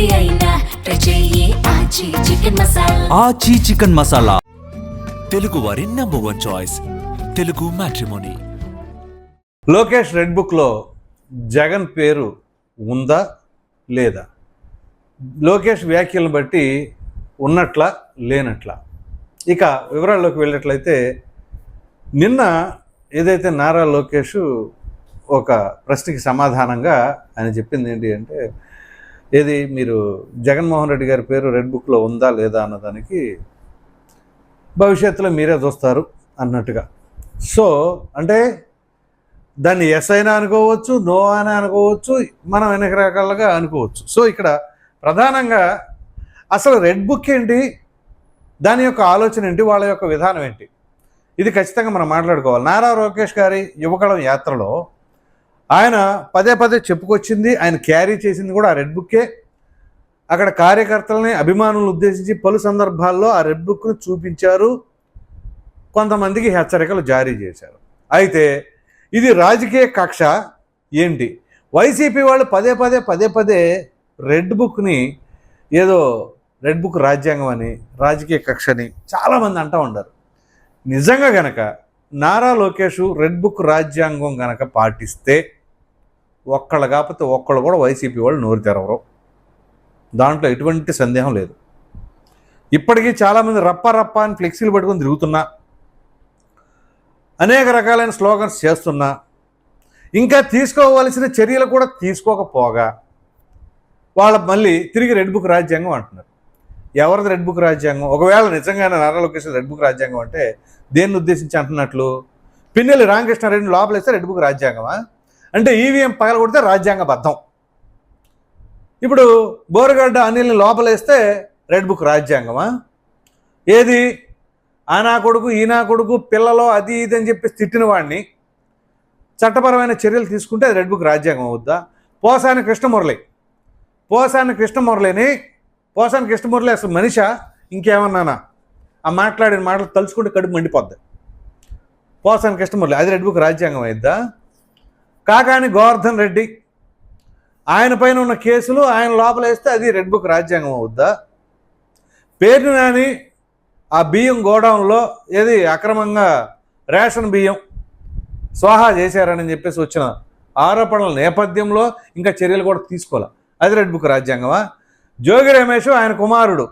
ఏది అయినా ట్రై చెయ్యి ఆచి చికెన్ మసాలా. ఆచి చికెన్ మసాలా, తెలుగు వారి #1 choice, Telugu matrimony. Lokesh red బుక్లో జగన్ పేరు ఉందా లేదా? లోకేష్ వ్యాఖ్యలను బట్టి ఉన్నట్లా లేనట్లా. ఇక వివరాల్లోకి వెళ్ళినట్లయితే, నిన్న ఏదైతే నారా లోకేష్ ఒక ప్రశ్నకి సమాధానంగా ఆయన చెప్పింది ఏంటి అంటే, ఏది మీరు జగన్మోహన్ రెడ్డి గారి పేరు రెడ్ బుక్లో ఉందా లేదా అన్నదానికి భవిష్యత్తులో మీరే చూస్తారు అన్నట్టుగా. సో అంటే దాన్ని ఎస్ అయినా అనుకోవచ్చు, నో అయినా అనుకోవచ్చు, మనం అనేక రకాలుగా అనుకోవచ్చు. సో ఇక్కడ ప్రధానంగా అసలు రెడ్ బుక్ ఏంటి, దాని యొక్క ఆలోచన ఏంటి, వాళ్ళ యొక్క విధానం ఏంటి, ఇది ఖచ్చితంగా మనం మాట్లాడుకోవాలి. నారా లోకేష్ గారి యువగళం యాత్రలో ఆయన పదే పదే చెప్పుకొచ్చింది, ఆయన క్యారీ చేసింది కూడా ఆ రెడ్ బుక్కే. అక్కడ కార్యకర్తలని, అభిమానులను ఉద్దేశించి పలు సందర్భాల్లో ఆ రెడ్ బుక్ను చూపించారు, కొంతమందికి హెచ్చరికలు జారీ చేశారు. అయితే ఇది రాజకీయ కక్ష ఏంటి? వైసీపీ వాళ్ళు పదే పదే రెడ్ బుక్ని ఏదో రెడ్ బుక్ రాజ్యాంగం అని, రాజకీయ కక్ష అని చాలామంది అంటూ ఉంటారు. నిజంగా గనక నారా లోకేష్ రెడ్ బుక్ రాజ్యాంగం గనక పాటిస్తే ఒక్కళ్ళు కాకపోతే ఒక్కళ్ళు కూడా వైసీపీ వాళ్ళు నోరు తెరవరు, దాంట్లో ఎటువంటి సందేహం లేదు. ఇప్పటికీ చాలామంది రప్ప అని ఫ్లెక్సీలు పట్టుకొని తిరుగుతున్నా, అనేక రకాలైన స్లోగన్స్ చేస్తున్నా, ఇంకా తీసుకోవలసిన చర్యలు కూడా తీసుకోకపోగా వాళ్ళ మళ్ళీ తిరిగి రెడ్ బుక్ రాజ్యాంగం అంటున్నారు. ఎవరిది రెడ్ బుక్ రాజ్యాంగం? ఒకవేళ నిజంగానే నారా లోకేష్ రెడ్ బుక్ రాజ్యాంగం అంటే దేన్ని ఉద్దేశించి అంటున్నట్లు? పిన్నెల్లి రామకృష్ణారెడ్డిని లోపలేస్తే రెడ్ బుక్ రాజ్యాంగమా? అంటే ఈవీఎం పగలగొడితే రాజ్యాంగబద్ధం. ఇప్పుడు బోరగడ్డ అనిల్ని లోపలేస్తే రెడ్ బుక్ రాజ్యాంగమా? ఏది ఆ నా కొడుకు ఈ నా కొడుకు పిల్లలో అది ఇది అని చెప్పి తిట్టిన వాడిని చట్టపరమైన చర్యలు తీసుకుంటే అది రెడ్ బుక్ రాజ్యాంగం అవుద్దా? పోసాని కృష్ణమురళిని అసలు మనిషా ఇంకేమన్నానా? ఆ మాట్లాడిన మాటలు తలుచుకుంటే కడుపు మండిపోద్ది. పోసాని కృష్ణమురళి అది రెడ్ బుక్ రాజ్యాంగం అయిద్దా? కాకాని గోవర్ధన్ రెడ్డి ఆయన పైన ఉన్న కేసులు ఆయన లోపలేస్తే అది రెడ్ బుక్ రాజ్యాంగం అవుద్దా? పేరు నాని ఆ బియ్యం గోడౌన్లో ఏది అక్రమంగా రేషన్ బియ్యం స్వాహా చేశారని చెప్పేసి వచ్చిన ఆరోపణల నేపథ్యంలో ఇంకా చర్యలు కూడా తీసుకోవాలి, అది రెడ్ బుక్ రాజ్యాంగమా? జోగి రమేష్ ఆయన కుమారుడు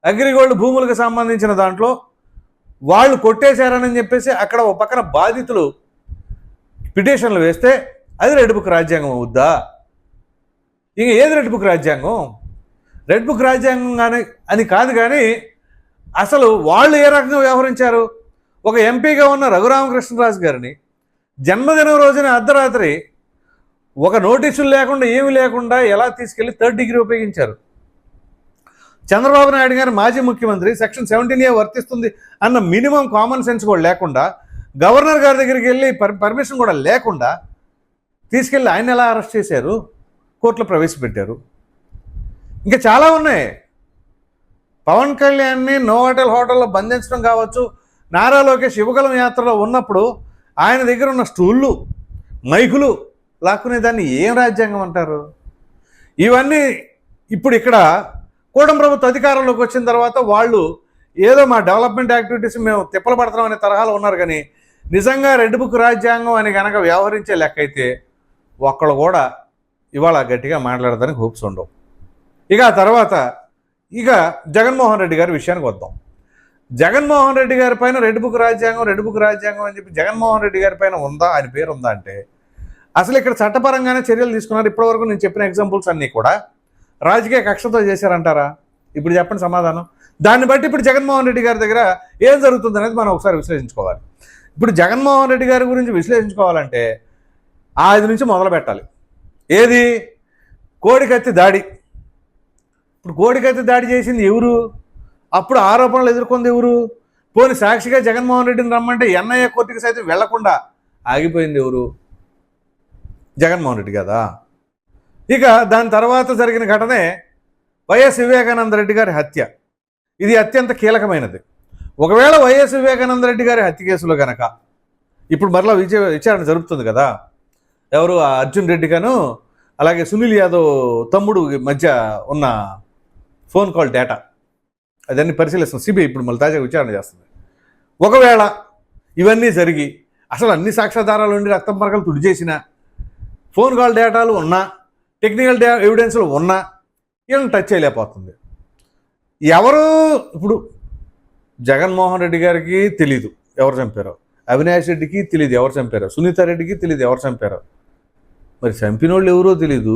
అగ్రిగోల్డ్ భూములకు సంబంధించిన దాంట్లో వాళ్ళు కొట్టేశారని చెప్పేసి అక్కడ ఒక పక్కన బాధితులు పిటిషన్లు వేస్తే అది రెడ్ బుక్ రాజ్యాంగం అవుద్దా? ఇంక ఏది రెడ్ బుక్ రాజ్యాంగం? రెడ్ బుక్ రాజ్యాంగం కానీ అని కాదు, కానీ అసలు వాళ్ళు ఏ రకంగా వ్యవహరించారు? ఒక ఎంపీగా ఉన్న రఘురామకృష్ణరాజు గారిని జన్మదినం రోజున అర్ధరాత్రి ఒక నోటీసులు లేకుండా ఏమీ లేకుండా ఎలా తీసుకెళ్ళి 3rd డిగ్రీ ఉపయోగించారు? చంద్రబాబు నాయుడు గారు మాజీ ముఖ్యమంత్రి, సెక్షన్ 17A వర్తిస్తుంది అన్న మినిమం కామన్ సెన్స్ కూడా లేకుండా, గవర్నర్ గారి దగ్గరికి వెళ్ళి పర్మిషన్ కూడా లేకుండా తీసుకెళ్ళి ఆయన ఎలా అరెస్ట్ చేశారు, కోర్టులో ప్రవేశపెట్టారు. ఇంకా చాలా ఉన్నాయి. పవన్ కళ్యాణ్ని నోవాటెల్ హోటల్లో బంధించడం కావచ్చు, నారా లోకేష్ యువగలం యాత్రలో ఉన్నప్పుడు ఆయన దగ్గర ఉన్న స్టూళ్ళు, మైకులు లాక్కునే దాన్ని ఏం రాజ్యాంగం అంటారు? ఇవన్నీ ఇప్పుడు ఇక్కడ కూటమి ప్రభుత్వ అధికారంలోకి వచ్చిన తర్వాత వాళ్ళు ఏదో మా డెవలప్మెంట్ యాక్టివిటీస్ మేము తిప్పలు పడతాం అనే తరహాలో ఉన్నారు, కానీ నిజంగా రెడ్ బుక్ రాజ్యాంగం అని కనుక వ్యవహరించే లెక్క అయితే ఒక్కళ్ళు కూడా ఇవాళ గట్టిగా మాట్లాడడానికి హోప్స్ ఉండవు. ఇక ఆ తర్వాత జగన్మోహన్ రెడ్డి గారి విషయానికి వద్దాం. జగన్మోహన్ రెడ్డి గారి పైన రెడ్ బుక్ రాజ్యాంగం అని చెప్పి జగన్మోహన్ రెడ్డి గారి పైన ఉందా, ఆయన పేరు ఉందా అంటే అసలు ఇక్కడ చట్టపరంగానే చర్యలు తీసుకున్నారు. ఇప్పటివరకు నేను చెప్పిన ఎగ్జాంపుల్స్ అన్నీ కూడా రాజకీయ కక్షతో చేశారంటారా? ఇప్పుడు చెప్పండి సమాధానం. దాన్ని బట్టి ఇప్పుడు జగన్మోహన్ రెడ్డి గారి దగ్గర ఏం జరుగుతుంది అనేది మనం ఒకసారి విశ్లేషించుకోవాలి. ఇప్పుడు జగన్మోహన్ రెడ్డి గారి గురించి విశ్లేషించుకోవాలంటే అది నుంచి మొదలు పెట్టాలి. ఏది? కోడికత్తి దాడి. ఇప్పుడు కోడికత్తి దాడి చేసింది ఎవరు? అప్పుడు ఆరోపణలు ఎదుర్కొంది ఎవరు? పోని సాక్షిగా జగన్మోహన్ రెడ్డిని రమ్మంటే ఎన్ఐఏ కోర్టుకి సైతం వెళ్లకుండా ఆగిపోయింది ఎవరు? జగన్మోహన్ రెడ్డి కదా. ఇక దాని తర్వాత జరిగిన ఘటనే వైఎస్ వివేకానంద రెడ్డి గారి హత్య. ఇది అత్యంత కీలకమైనది. ఒకవేళ వైఎస్ వివేకానంద రెడ్డి గారి హత్య కేసులో గనక ఇప్పుడు మరలా విచారణ జరుగుతుంది కదా, ఎవరు అర్జున్ రెడ్డి గాను అలాగే సునీల్ యాదవ్ తమ్ముడు మధ్య ఉన్న ఫోన్ కాల్ డేటా అదన్నీ పరిశీలిస్తాం. సిబిఐ ఇప్పుడు మళ్ళీ తాజాగా విచారణ చేస్తుంది. ఒకవేళ ఇవన్నీ జరిగి అసలు అన్ని సాక్ష్యాధారాలు ఉండి రక్తం పరకలు తుడి చేసిన ఫోన్ కాల్ డేటాలు ఉన్నా, టెక్నికల్ ఎవిడెన్స్లు ఉన్నా వీళ్ళని టచ్ చేయలేకపోతుంది. ఎవరు ఇప్పుడు జగన్మోహన్ రెడ్డి గారికి తెలీదు ఎవరు చంపారో, అవినాష్ రెడ్డికి తెలియదు ఎవరు చంపారో, సునీతారెడ్డికి తెలియదు ఎవరు చంపారో, మరి చంపిన వాళ్ళు ఎవరో తెలీదు,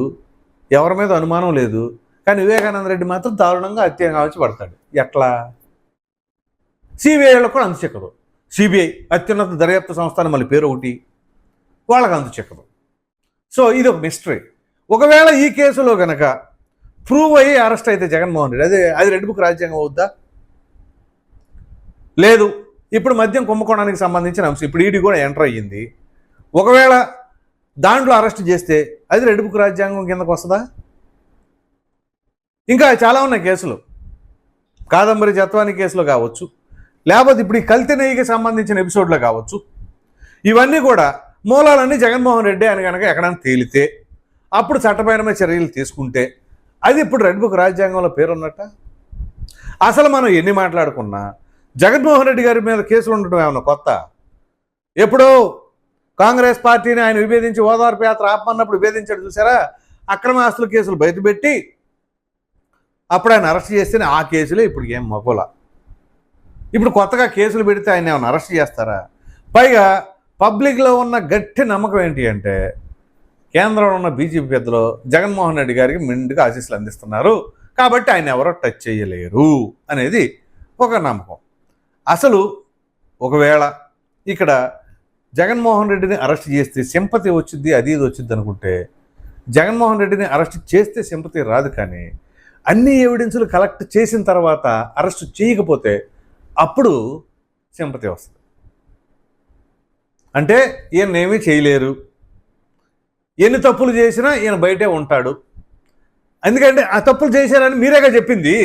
ఎవరి మీద అనుమానం లేదు. కానీ వివేకానంద రెడ్డి మాత్రం దారుణంగా హత్యగా వచ్చి పడతాడు. ఎట్లా? సిబిఐ వాళ్ళకు కూడా అంతు చెక్కదు. సిబిఐ అత్యున్నత దర్యాప్తు సంస్థ అని మళ్ళీ పేరు ఒకటి, వాళ్ళకి అంతు చెక్కదు. సో ఇది ఒక మిస్టరీ. ఒకవేళ ఈ కేసులో కనుక ప్రూవ్ అయ్యి అరెస్ట్ అయితే జగన్మోహన్ రెడ్డి అది రెడ్ బుక్ రాజ్యాంగం అవుద్దా? లేదు. ఇప్పుడు మద్యం కుంభకోణానికి సంబంధించిన అంశం ఇప్పుడు ఈడీ కూడా ఎంటర్ అయ్యింది. ఒకవేళ దాంట్లో అరెస్ట్ చేస్తే అది రెడ్ బుక్ రాజ్యాంగం కిందకు వస్తుందా? ఇంకా చాలా ఉన్నాయి కేసులు. కాదంబరి జత్వాని కేసులో కావచ్చు, లేకపోతే ఇప్పుడు ఈ కల్తీ నెయ్యికి సంబంధించిన ఎపిసోడ్లో కావచ్చు. ఇవన్నీ కూడా మూలాలన్నీ జగన్మోహన్ రెడ్డి అని కనుక ఎక్కడైనా తేలితే అప్పుడు చట్టపరమైన చర్యలు తీసుకుంటే అది ఇప్పుడు రెడ్ బుక్ రాజ్యాంగంలో పేరున్నట్ట. అసలు మనం ఎన్ని మాట్లాడుకున్నా జగన్మోహన్ రెడ్డి గారి మీద కేసులు ఉండటం ఏమన్నా కొత్త? ఎప్పుడో కాంగ్రెస్ పార్టీని ఆయన విభేదించి ఓదార్పు యాత్ర ఆపమన్నప్పుడు విభేదించాడు చూసారా, అక్రమ ఆస్తుల కేసులు బయటపెట్టి అప్పుడు ఆయన అరెస్ట్ చేస్తేనే ఆ కేసులే ఇప్పుడు ఏం మగోలా. ఇప్పుడు కొత్తగా కేసులు పెడితే ఆయన ఏమైనా అరెస్ట్ చేస్తారా? పైగా పబ్లిక్లో ఉన్న గట్టి నమ్మకం ఏంటి అంటే కేంద్రంలో ఉన్న బీజేపీ పెద్దలు జగన్మోహన్ రెడ్డి గారికి మెండుగా ఆశీస్సులు అందిస్తున్నారు కాబట్టి ఆయన ఎవరో టచ్ చేయలేరు అనేది ఒక నమ్మకం. అసలు ఒకవేళ ఇక్కడ జగన్మోహన్ రెడ్డిని అరెస్ట్ చేస్తే సింపతి వచ్చింది, అది ఇది వచ్చింది అనుకుంటే జగన్మోహన్ రెడ్డిని అరెస్ట్ చేస్తే సింపతి రాదు. కానీ అన్ని ఎవిడెన్సులు కలెక్ట్ చేసిన తర్వాత అరెస్ట్ చేయకపోతే అప్పుడు సింపతి వస్తుంది. అంటే ఈయన ఏమీ చేయలేరు, ఎన్ని తప్పులు చేసినా ఈయన బయటే ఉంటాడు. ఎందుకంటే ఆ తప్పులు చేశారని మీరేగా చెప్పింది.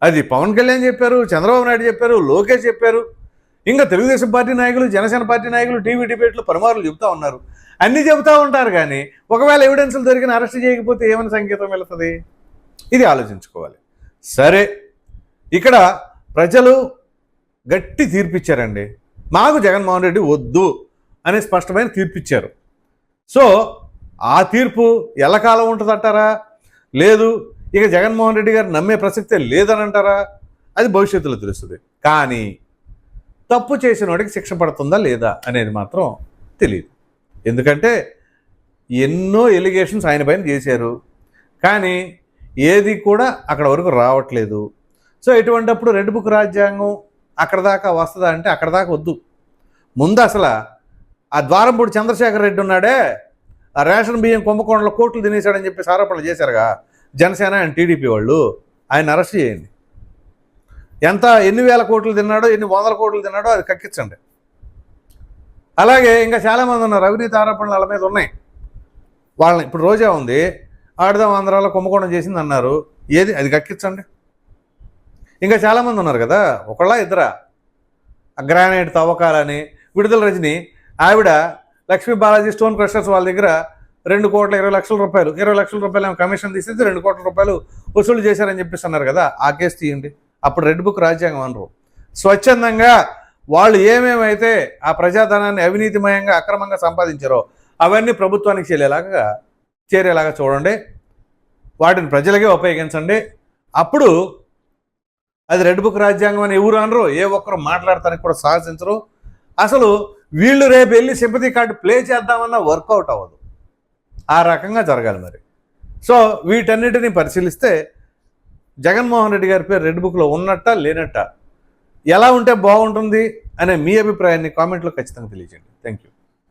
అది పవన్ కళ్యాణ్ చెప్పారు, చంద్రబాబు నాయుడు చెప్పారు, లోకేష్ చెప్పారు, ఇంకా తెలుగుదేశం పార్టీ నాయకులు, జనసేన పార్టీ నాయకులు టీవీ డిబేట్లు పలుమార్లు చెబుతూ ఉన్నారు. అన్నీ చెబుతూ ఉంటారు. కానీ ఒకవేళ ఎవిడెన్సులు దొరికిన అరెస్ట్ చేయకపోతే ఏమైనా సంకేతం వెళుతుంది? ఇది ఆలోచించుకోవాలి. సరే, ఇక్కడ ప్రజలు గట్టి తీర్పిచ్చారండి. మాకు జగన్మోహన్ రెడ్డి వద్దు అనే స్పష్టమైన తీర్పిచ్చారు. సో ఆ తీర్పు ఎల్లకాలం ఉంటుందంటారా? లేదు ఇక జగన్మోహన్ రెడ్డి గారు నమ్మే ప్రసక్తే లేదని అంటారా? అది భవిష్యత్తులో తెలుస్తుంది. కానీ తప్పు చేసిన వాడికి శిక్ష పడుతుందా లేదా అనేది మాత్రం తెలియదు. ఎందుకంటే ఎన్నో ఎలిగేషన్స్ ఆయన పైన చేశారు, కానీ ఏది కూడా అక్కడ వరకు రావట్లేదు. సో ఇటువంటిప్పుడు రెడ్ బుక్ రాజ్యాంగం అక్కడ దాకా వస్తుందా అంటే అక్కడ దాకా వద్దు. ముందు అసలు ఆ ద్వారంపూడి చంద్రశేఖర్ రెడ్డి ఉన్నాడే, ఆ రేషన్ బియ్యం కుంభకోణంలో కోట్లు తినేశాడని చెప్పి ఆరోపణలు చేశారుగా జనసేన అండ్ టీడీపీ వాళ్ళు, ఆయన అరెస్ట్ చేయండి. ఎన్ని వేల కోట్లు తిన్నాడో, ఎన్ని వందల కోట్లు తిన్నాడో అది కక్కించండి. అలాగే ఇంకా చాలామంది ఉన్నారు, అవినీతి ఆరోపణలు వాళ్ళ మీద ఉన్నాయి. వాళ్ళని ఇప్పుడు రోజా ఉంది, ఆడదాం ఆంధ్రాలో కుంభకోణం చేసింది అన్నారు, ఏది అది కక్కించండి. ఇంకా చాలామంది ఉన్నారు కదా, ఒకళ్ళ ఇద్దరా గ్రానైట్ తవ్వకాలని విడుదల రజని ఆవిడ లక్ష్మీ బాలాజీ స్టోన్ క్రషర్స్ వాళ్ళ దగ్గర 2,20,00,000 రూపాయలు 20 లక్షల రూపాయలు ఏమో కమిషన్ తీసేది 2 కోట్ల రూపాయలు వసూలు చేశారని చెప్పేసి అన్నారు కదా, ఆ కేసు తీయండి. అప్పుడు రెడ్ బుక్ రాజ్యాంగం అనరు. స్వచ్ఛందంగా వాళ్ళు ఏమేమైతే ఆ ప్రజాధనాన్ని అవినీతిమయంగా అక్రమంగా సంపాదించారో అవన్నీ ప్రభుత్వానికి చేరేలాగా చూడండి, వాటిని ప్రజలకే ఉపయోగించండి. అప్పుడు అది రెడ్ బుక్ రాజ్యాంగం అని ఎవరు అనరు, ఏ ఒక్కరు మాట్లాడటానికి కూడా సాహసించరు. అసలు వీళ్ళు రేపు వెళ్ళి సింపతి కార్డు ప్లే చేద్దామన్నా వర్కౌట్ అవ్వదు. ఆ రకంగా జరగాలి మరి. సో వీటన్నిటిని పరిశీలిస్తే జగన్మోహన్ రెడ్డి గారి పేరు రెడ్ బుక్లో ఉన్నట్ట లేనట్ట, ఎలా ఉంటే బాగుంటుంది అనే మీ అభిప్రాయాన్ని కామెంట్లో ఖచ్చితంగా తెలియజేయండి. Thank you.